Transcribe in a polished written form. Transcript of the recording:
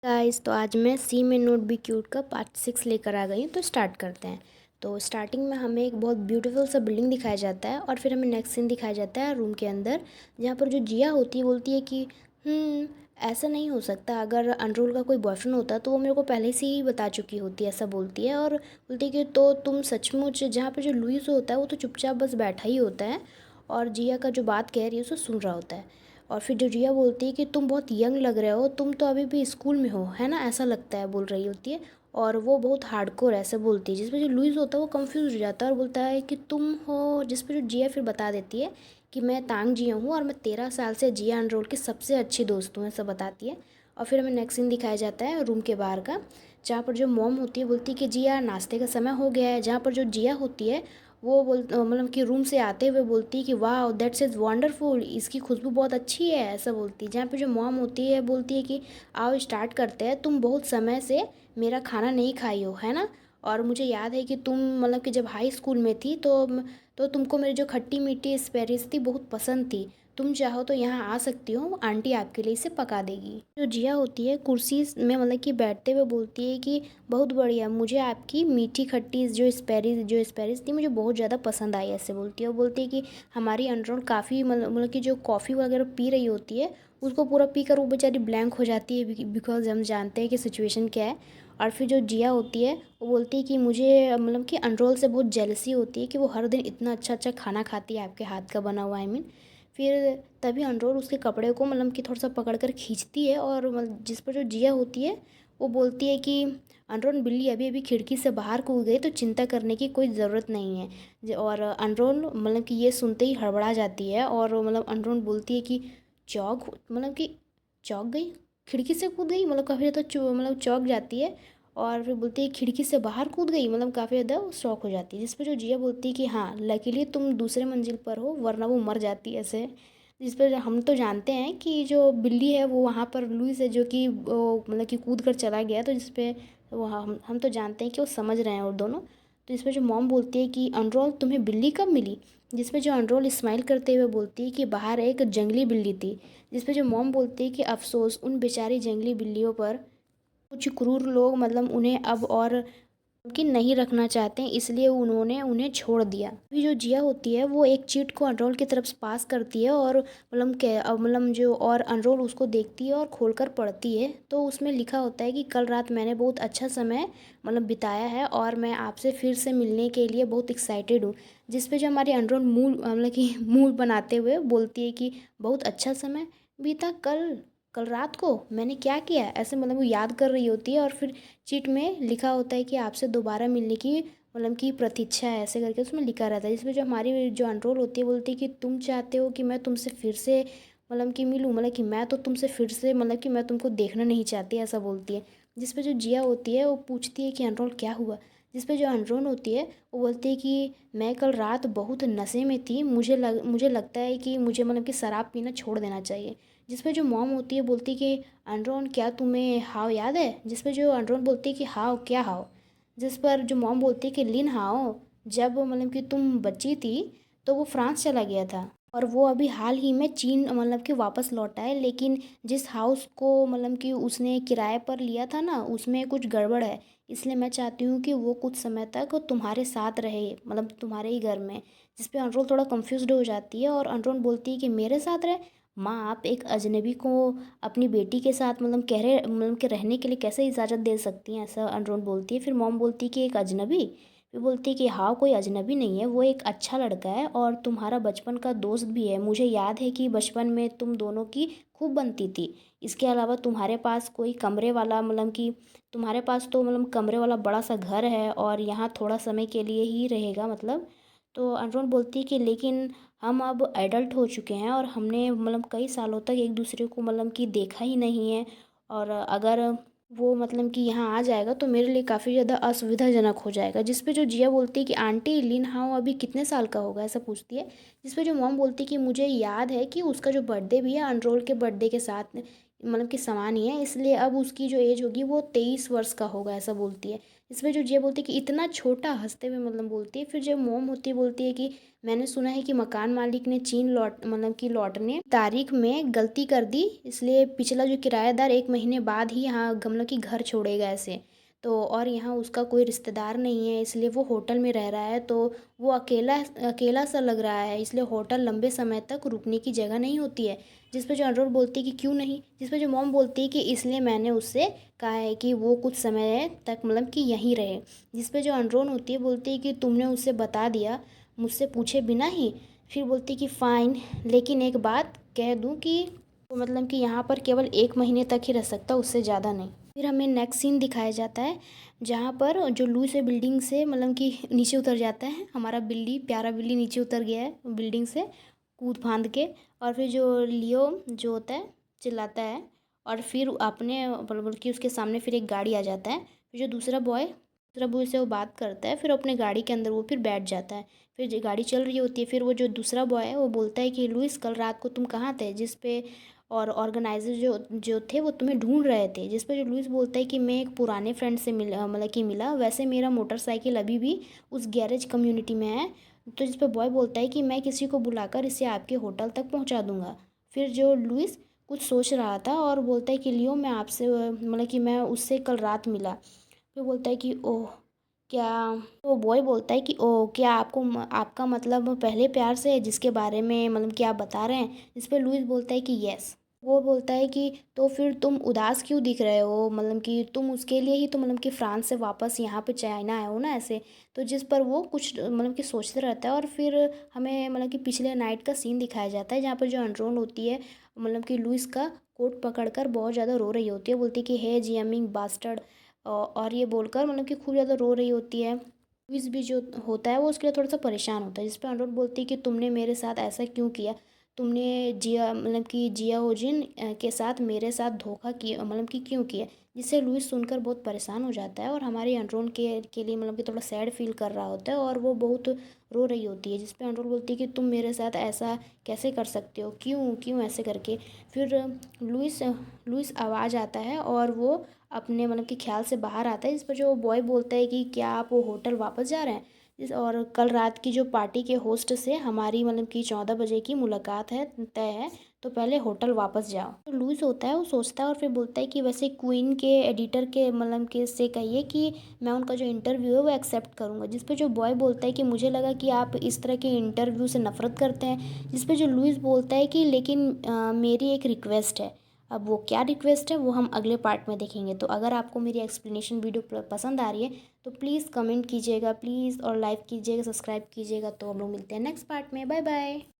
Guys, तो आज मैं सी में नोट बी क्यूट का पार्ट 6 लेकर आ गई हूँ। तो स्टार्ट करते हैं। तो स्टार्टिंग में हमें एक बहुत ब्यूटीफुल सा बिल्डिंग दिखाया जाता है और फिर हमें नेक्स्ट सीन दिखाया जाता है रूम के अंदर, जहाँ पर जो जिया होती है बोलती है कि ऐसा नहीं हो सकता। अगर अनरोल का कोई बॉयफ्रेंड होता तो वो मेरे को पहले से ही बता चुकी होती है, ऐसा बोलती है। और बोलती है कि तो तुम सचमुच, जहाँ पर जो लुइस होता है वो तो चुपचाप बस बैठा ही होता है और जिया का जो बात कह रही है उसे सुन रहा होता है। और फिर जो रिया बोलती है कि तुम बहुत यंग लग रहे हो, तुम तो अभी भी स्कूल में हो, है ना, ऐसा लगता है, बोल रही होती है। और वो बहुत हार्डकोर ऐसे बोलती है, जिस पे जो लुइस होता है वो कंफ्यूज हो जाता है और बोलता है कि तुम हो, जिस पे जो जिया फिर बता देती है कि मैं तांग जिया हूँ और मैं 13 साल से जिया एनरोल की सबसे अच्छी दोस्त हूँ, ऐसा बताती है। और फिर हमें नेक्स्ट सीन दिखाया जाता है रूम के बाहर का, जहाँ पर जो मॉम होती है बोलती है कि जिया नाश्ते का समय हो गया है। जहाँ पर जो जिया होती है वो मतलब कि रूम से आते हुए बोलती है कि वाह दैट्स इज़ वंडरफुल, इसकी खुशबू बहुत अच्छी है, ऐसा बोलती है। जहाँ पे जो मॉम होती है बोलती है कि आओ स्टार्ट करते हैं, तुम बहुत समय से मेरा खाना नहीं खाई हो, है ना। और मुझे याद है कि तुम मतलब कि जब हाई स्कूल में थी तो तुमको मेरी जो खट्टी मीठी स्पेरिस थी बहुत पसंद थी। तुम चाहो तो यहाँ आ सकती हो, आंटी आपके लिए इसे पका देगी। जो जिया होती है कुर्सी में मतलब कि बैठते हुए बोलती है कि बहुत बढ़िया, मुझे आपकी मीठी खट्टी जो स्पेरिस थी मुझे बहुत ज़्यादा पसंद आई, ऐसे बोलती है। वो बोलती है कि हमारी अनरोल काफ़ी मतलब कि जो कॉफ़ी वगैरह पी रही होती है उसको पूरा पी कर वो बेचारी ब्लैंक हो जाती है, बिकॉज हम जानते हैं कि सिचुएशन क्या है। और फिर जो जिया होती है वो बोलती है कि मुझे मतलब कि अनरोल से बहुत जेलसी होती है कि वो हर दिन इतना अच्छा अच्छा खाना खाती है आपके हाथ का बना हुआ, आई मीन। फिर तभी अनरोल उसके कपड़े को मतलब कि थोड़ा सा पकड़ कर खींचती है और जिस पर जो जिया होती है वो बोलती है कि अनरोल बिल्ली अभी अभी खिड़की से बाहर कूद गई, तो चिंता करने की कोई ज़रूरत नहीं है। और अनरोल मतलब कि ये सुनते ही हड़बड़ा जाती है और मतलब अनरोल बोलती है कि चौक मतलब कि चौक गई, खिड़की से कूद गई, मतलब काफ़ी ज़्यादा मतलब चौक जाती है। और फिर बोलती है खिड़की से बाहर कूद गई, मतलब काफ़ी ज़्यादा शौक हो जाती है। जिस पर जो जिया बोलती है कि हाँ लकीली तुम दूसरे मंजिल पर हो, वरना वो मर जाती ऐसे। जिस पर हम तो जानते हैं कि जो बिल्ली है वो वहाँ पर लुइस है, जो कि मतलब कि कूद कर चला गया, तो जिस पे वो हम तो जानते हैं कि वो समझ रहे हैं और दोनों। तो इस पर जो मॉम बोलती है कि अनरोल तुम्हें बिल्ली कब मिली, जिस पे जो अनरोल स्माइल करते हुए बोलती है कि बाहर एक जंगली बिल्ली थी। जिस पे जो मॉम बोलती है कि अफसोस उन बेचारी जंगली बिल्लियों पर, कुछ क्रूर लोग मतलब उन्हें अब और कि नहीं रखना चाहते हैं, इसलिए उन्होंने उन्हें छोड़ दिया। अभी जो जिया होती है वो एक चीट को अनरोल की तरफ पास करती है और मतलब जो और अनरोल उसको देखती है और खोलकर पढ़ती है, तो उसमें लिखा होता है कि कल रात मैंने बहुत अच्छा समय मतलब बिताया है और मैं आपसे फिर से मिलने के लिए बहुत एक्साइटेड हूँ। जिस पे जो हमारी अनरोल मुंह मतलब कि मुंह बनाते हुए बोलती है कि बहुत अच्छा समय बीता, कल कल रात को मैंने क्या किया, ऐसे मतलब वो याद कर रही होती है। और फिर चिट में लिखा होता है कि आपसे दोबारा मिलने की मतलब कि प्रतीक्षा है, ऐसे करके उसमें लिखा रहता है। जिसमें जो हमारी जो अनरोल होती है बोलती है कि तुम चाहते हो कि मैं तुमसे फिर से मतलब कि मिलूँ, मतलब कि मैं तो तुमसे फिर से मतलब कि मैं तुमको देखना नहीं चाहती, ऐसा बोलती है। जिस पे जो जिया होती है वो पूछती है कि अनरोल क्या हुआ। जिस पे जो अनरोल होती है वो बोलती है कि मैं कल रात बहुत नशे में थी, मुझे लगता है कि मुझे मतलब कि शराब पीना छोड़ देना चाहिए। जिस पे जो मॉम होती है बोलती है कि अनरोन क्या तुम्हें हाव याद है। जिस पे जो अनरोन बोलती है कि हाव क्या हाव। जिस पर जो मॉम बोलती है कि लिन हाव, जब मतलब कि तुम बच्ची थी तो वो फ्रांस चला गया था और वो अभी हाल ही में चीन मतलब कि वापस लौटा है, लेकिन जिस हाउस को मतलब कि उसने किराए पर लिया था ना उसमें कुछ गड़बड़ है, इसलिए मैं चाहती हूँ कि वो कुछ समय तक तुम्हारे साथ रहे, मतलब तुम्हारे ही घर में। जिस पे अनरोल थोड़ा कंफ्यूज्ड हो जाती है और अनरोल बोलती है कि मेरे साथ रहे, माँ आप एक अजनबी को अपनी बेटी के साथ मतलब कह रहे मतलब के रहने के लिए कैसे इजाज़त दे सकती हैं, ऐसा अनरोन बोलती है। फिर मॉम बोलती है कि एक अजनबी, फिर बोलती है कि हाँ कोई अजनबी नहीं है, वो एक अच्छा लड़का है और तुम्हारा बचपन का दोस्त भी है। मुझे याद है कि बचपन में तुम दोनों की खूब बनती थी। इसके अलावा तुम्हारे पास कोई कमरे वाला मतलब कि तुम्हारे पास तो मतलब कमरे वाला बड़ा सा घर है और यहाँ थोड़ा समय के लिए ही रहेगा मतलब। तो अनरोन बोलती है कि लेकिन हम अब एडल्ट हो चुके हैं और हमने मतलब कई सालों तक एक दूसरे को मतलब कि देखा ही नहीं है। और अगर वो मतलब कि यहाँ आ जाएगा तो मेरे लिए काफ़ी ज़्यादा असुविधाजनक हो जाएगा। जिस पे जो जिया बोलती है कि आंटी लिन हाओ अभी कितने साल का होगा, ऐसा पूछती है। जिस पे जो मॉम बोलती है कि मुझे याद है कि उसका जो बर्थडे भी है अनरोल के बर्थडे के साथ मतलब कि समान ही है, इसलिए अब उसकी जो एज होगी वो 23 वर्ष का होगा, ऐसा बोलती है। इसमें जो जिया बोलती है कि इतना छोटा, हंसते हुए मतलब बोलती है। फिर जो मोम होती है बोलती है कि मैंने सुना है कि मकान मालिक ने चीन लौटने तारीख में गलती कर दी, इसलिए पिछला जो किराएदार 1 महीने बाद ही यहाँ गमलों की घर छोड़ेगा ऐसे। तो और यहाँ उसका कोई रिश्तेदार नहीं है, इसलिए वो होटल में रह रहा है। तो वो अकेला अकेला सा लग रहा है, इसलिए होटल लंबे समय तक रुकने की जगह नहीं होती है। जिस पे जो अनरोल बोलती है कि क्यों नहीं, जिस पे जो मॉम बोलती है कि इसलिए मैंने उससे कहा है कि वो कुछ समय तक मतलब कि यहीं रहे। जिस पे जो अनरोल होती है बोलती है कि तुमने उससे बता दिया मुझसे पूछे बिना ही। फिर बोलती है कि फ़ाइन, लेकिन एक बात कह दूँ कि वो मतलब कि यहाँ पर केवल 1 महीने तक ही रह सकता, उससे ज़्यादा नहीं। फिर हमें नेक्स्ट सीन दिखाया जाता है जहाँ पर जो लुई बिल्डिंग से मतलब कि नीचे उतर जाता है। हमारा बिल्ली, प्यारा बिल्ली नीचे उतर गया है बिल्डिंग से कूद फांद के। और फिर जो लियो जो होता है चिल्लाता है, और फिर अपने बल्कि उसके सामने फिर एक गाड़ी आ जाता है। फिर जो दूसरा बॉय से वो बात करता है, फिर अपने गाड़ी के अंदर वो फिर बैठ जाता है। फिर जो गाड़ी चल रही होती है, फिर वो जो दूसरा बॉय है वो बोलता है कि लुइस, कल रात को तुम कहाँ थे, जिस पे और ऑर्गेनाइजर जो जो थे वो तुम्हें ढूंढ रहे थे। जिस पे जो लुइस बोलता है कि मैं एक पुराने फ्रेंड से मिला, वैसे मेरा मोटरसाइकिल अभी भी उस गैरेज कम्युनिटी में है। तो जिस पे बॉय बोलता है कि मैं किसी को बुलाकर इसे आपके होटल तक पहुंचा दूंगा। फिर जो लुइस कुछ सोच रहा था और बोलता है कि लियो, मैं आपसे कि मैं उससे कल रात मिला। फिर बोलता है कि ओह क्या, तो बॉय बोलता है कि ओह क्या आपका मतलब पहले प्यार से है जिसके बारे में कि आप बता रहे हैं। इस पे लुइस बोलता है कि यस। वो बोलता है कि तो फिर तुम उदास क्यों दिख रहे हो, कि तुम उसके लिए ही तो कि फ्रांस से वापस यहाँ पे चाइना आए हो ना ऐसे। तो जिस पर वो कुछ कि सोचते रहता है। और फिर हमें कि पिछले नाइट का सीन दिखाया जाता है जहाँ पर जो अनरोन होती है कि लुइस का कोट पकड़कर बहुत ज़्यादा रो रही होती है, बोलती है कि हे जियमिंग बास्टर्ड, और ये बोलकर कि खूब ज़्यादा रो रही होती है। लुइस भी जो होता है वो उसके लिए थोड़ा सा परेशान होता है, जिस पर अनुरोध बोलती है कि तुमने मेरे साथ ऐसा क्यों किया, तुमने जिया जिया होजिन के साथ मेरे साथ धोखा किया, कि क्यों किया। जिससे लुइस सुनकर बहुत परेशान हो जाता है और हमारे अनरोन के लिए कि थोड़ा सैड फील कर रहा होता है, और वो बहुत रो रही होती है। जिस पे अनरोन बोलती है कि तुम मेरे साथ ऐसा कैसे कर सकते हो, क्यों क्यों ऐसे करके। फिर लुइस लुइस आवाज़ आता है और वो अपने कि ख्याल से बाहर आता है। इस पर जो बॉय बोलता है कि क्या आप वो होटल वापस जा रहे हैं, और कल रात की जो पार्टी के होस्ट से हमारी कि 14 बजे की मुलाकात है, तय है, तो पहले होटल वापस जाओ। तो लुइस होता है वो सोचता है और फिर बोलता है कि वैसे क्वीन के एडिटर के के से कहिए कि मैं उनका जो इंटरव्यू है वो एक्सेप्ट करूँगा। जिस पे जो बॉय बोलता है कि मुझे लगा कि आप इस तरह के इंटरव्यू से नफरत करते हैं। जिस पे जो लुइस बोलता है कि लेकिन मेरी एक रिक्वेस्ट है। अब वो क्या रिक्वेस्ट है वो हम अगले पार्ट में देखेंगे। तो अगर आपको मेरी एक्सप्लेनेशन वीडियो पसंद आ रही है तो प्लीज़ कमेंट कीजिएगा प्लीज़, और लाइक कीजिएगा, सब्सक्राइब कीजिएगा। तो हम लोग मिलते हैं नेक्स्ट पार्ट में। Bye bye.